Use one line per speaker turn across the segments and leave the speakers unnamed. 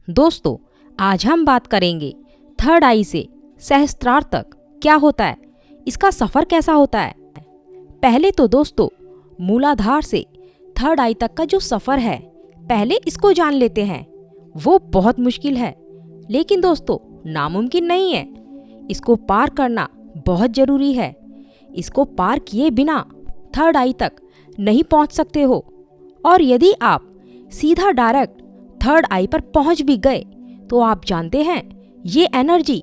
दोस्तों, आज हम बात करेंगे थर्ड आई से सहस्त्रार तक क्या होता है, इसका सफ़र कैसा होता है। पहले तो दोस्तों, मूलाधार से थर्ड आई तक का जो सफ़र है, पहले इसको जान लेते हैं। वो बहुत मुश्किल है, लेकिन दोस्तों नामुमकिन नहीं है। इसको पार करना बहुत ज़रूरी है। इसको पार किए बिना थर्ड आई तक नहीं पहुंच सकते हो। और यदि आप सीधा डायरेक्ट थर्ड आई पर पहुंच भी गए तो आप जानते हैं ये एनर्जी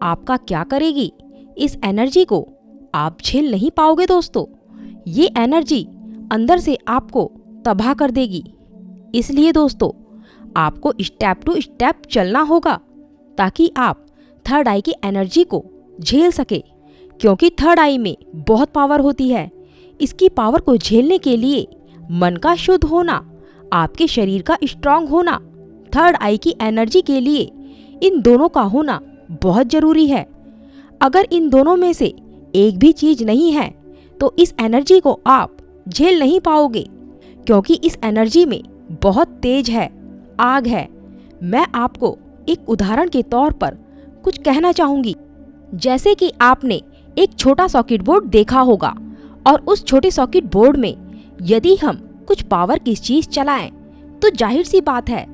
आपका क्या करेगी। इस एनर्जी को आप झेल नहीं पाओगे दोस्तों। ये एनर्जी अंदर से आपको तबाह कर देगी। इसलिए दोस्तों, आपको स्टेप टू स्टेप चलना होगा ताकि आप थर्ड आई की एनर्जी को झेल सके, क्योंकि थर्ड आई में बहुत पावर होती है। इसकी पावर को झेलने के लिए मन का शुद्ध होना, आपके शरीर का स्ट्रांग होना, थर्ड आई की एनर्जी के लिए इन दोनों का होना बहुत ज़रूरी है। अगर इन दोनों में से एक भी चीज़ नहीं है तो इस एनर्जी को आप झेल नहीं पाओगे, क्योंकि इस एनर्जी में बहुत तेज है, आग है। मैं आपको एक उदाहरण के तौर पर कुछ कहना चाहूँगी। जैसे कि आपने एक छोटा सॉकेट बोर्ड देखा होगा, और उस छोटे सॉकेट बोर्ड में यदि हम कुछ पावर की चीज़ चलाएं तो जाहिर सी बात है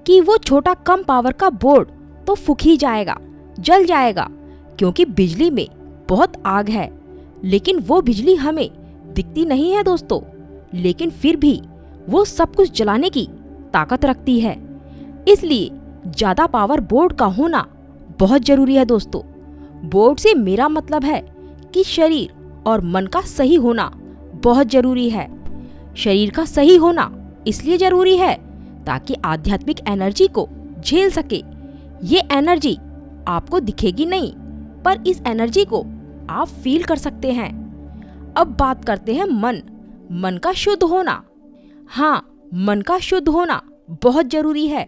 कि वो छोटा कम पावर का बोर्ड तो फूक ही जाएगा, जल जाएगा, क्योंकि बिजली में बहुत आग है। लेकिन वो बिजली हमें दिखती नहीं है दोस्तों, लेकिन फिर भी वो सब कुछ जलाने की ताकत रखती है। इसलिए ज़्यादा पावर बोर्ड का होना बहुत ज़रूरी है दोस्तों। बोर्ड से मेरा मतलब है कि शरीर और मन का सही होना बहुत ज़रूरी है। शरीर का सही होना इसलिए ज़रूरी है ताकि आध्यात्मिक एनर्जी को झेल सके। ये एनर्जी आपको दिखेगी नहीं, पर इस एनर्जी को आप फील कर सकते हैं। अब बात करते हैं मन का शुद्ध होना। हाँ, मन का शुद्ध होना बहुत ज़रूरी है।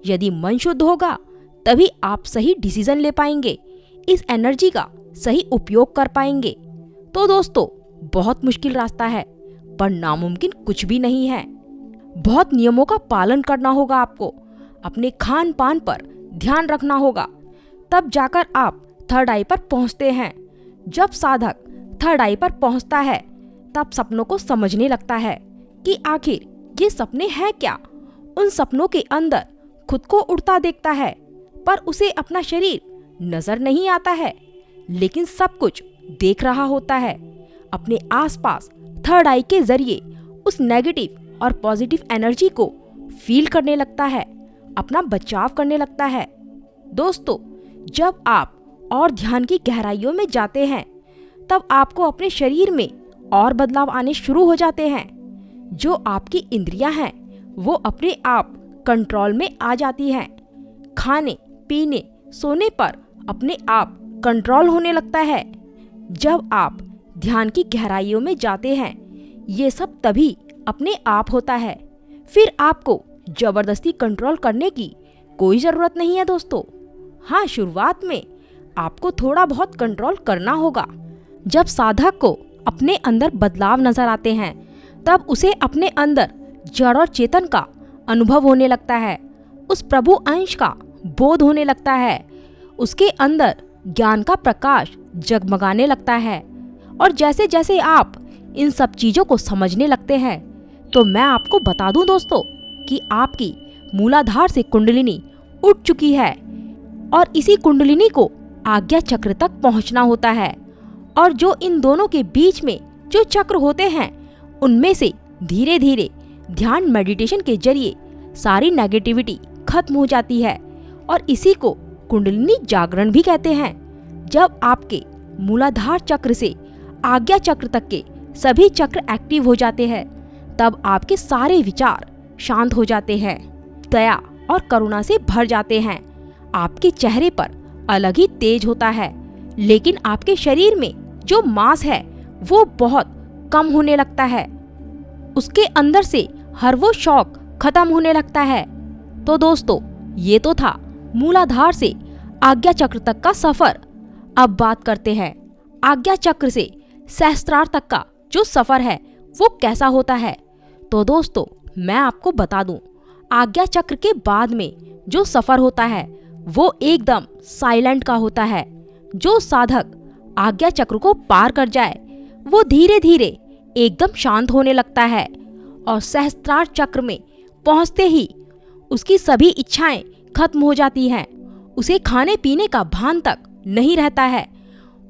यदि मन शुद्ध होगा तभी आप सही डिसीजन ले पाएंगे, इस एनर्जी का सही उपयोग कर पाएंगे। तो दोस्तों, बहुत मुश्किल रास्ता है, पर नामुमकिन कुछ भी नहीं है। बहुत नियमों का पालन करना होगा आपको, अपने खान पान पर ध्यान रखना होगा, तब जाकर आप थर्ड आई पर पहुंचते हैं। जब साधक थर्ड आई पर पहुंचता है तब सपनों को समझने लगता है कि आखिर ये सपने हैं क्या। उन सपनों के अंदर खुद को उड़ता देखता है, पर उसे अपना शरीर नजर नहीं आता है, लेकिन सब कुछ देख रहा होता है। अपने आसपास थर्ड आई के जरिए उस नेगेटिव और पॉजिटिव एनर्जी को फील करने लगता है, अपना बचाव करने लगता है। दोस्तों, जब आप और ध्यान की गहराइयों में जाते हैं तब आपको अपने शरीर में और बदलाव आने शुरू हो जाते हैं। जो आपकी इंद्रियां हैं वो अपने आप कंट्रोल में आ जाती हैं। खाने पीने सोने पर अपने आप कंट्रोल होने लगता है। जब आप ध्यान की गहराइयों में जाते हैं ये सब तभी अपने आप होता है। फिर आपको जबरदस्ती कंट्रोल करने की कोई ज़रूरत नहीं है दोस्तों। हाँ, शुरुआत में आपको थोड़ा बहुत कंट्रोल करना होगा। जब साधक को अपने अंदर बदलाव नजर आते हैं तब उसे अपने अंदर जड़ और चेतन का अनुभव होने लगता है। उस प्रभु अंश का बोध होने लगता है। उसके अंदर ज्ञान का प्रकाश जगमगाने लगता है। और जैसे जैसे आप इन सब चीज़ों को समझने लगते हैं तो मैं आपको बता दूं दोस्तों कि आपकी मूलाधार से कुंडलिनी उठ चुकी है, और इसी कुंडलिनी को आज्ञा चक्र तक पहुंचना होता है। और जो इन दोनों के बीच में जो चक्र होते हैं उनमें से धीरे धीरे ध्यान मेडिटेशन के जरिए सारी नेगेटिविटी खत्म हो जाती है, और इसी को कुंडलिनी जागरण भी कहते हैं। जब आपके मूलाधार चक्र से आज्ञा चक्र तक के सभी चक्र एक्टिव हो जाते हैं तब आपके सारे विचार शांत हो जाते हैं, दया और करुणा से भर जाते हैं। आपके चेहरे पर अलग ही तेज होता है, लेकिन आपके शरीर में जो मांस है वो बहुत कम होने लगता है। उसके अंदर से हर वो शौक खत्म होने लगता है। तो दोस्तों, ये तो था मूलाधार से आज्ञा चक्र तक का सफर। अब बात करते हैं आज्ञा चक्र से सहस्त्रार तक का जो सफर है वो कैसा होता है। तो दोस्तों, मैं आपको बता दूं, आज्ञा चक्र के बाद में जो सफर होता है वो एकदम साइलेंट का होता है। जो साधक आज्ञा चक्र को पार कर जाए वो धीरे धीरे एकदम शांत होने लगता है और सहस्त्रार चक्र में पहुंचते ही उसकी सभी इच्छाएं खत्म हो जाती हैं। उसे खाने पीने का भान तक नहीं रहता है।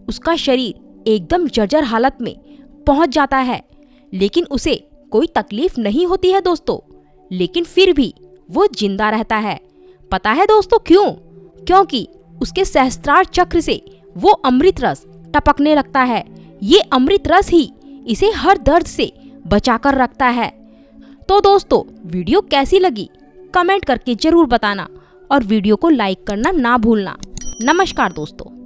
उसका शरीर एकदम जर्जर हालत में पहुंच जाता है, लेकिन उसे कोई तकलीफ नहीं होती है दोस्तों। लेकिन फिर भी वो जिंदा रहता है। पता है दोस्तों क्यों? क्योंकि उसके सहस्त्रार चक्र से वो अमृत रस टपकने लगता है। ये अमृत रस ही इसे हर दर्द से बचाकर रखता है। तो दोस्तों वीडियो कैसी लगी कमेंट करके जरूर बताना और वीडियो को लाइक करना ना भूलना। नमस्कार दोस्तों।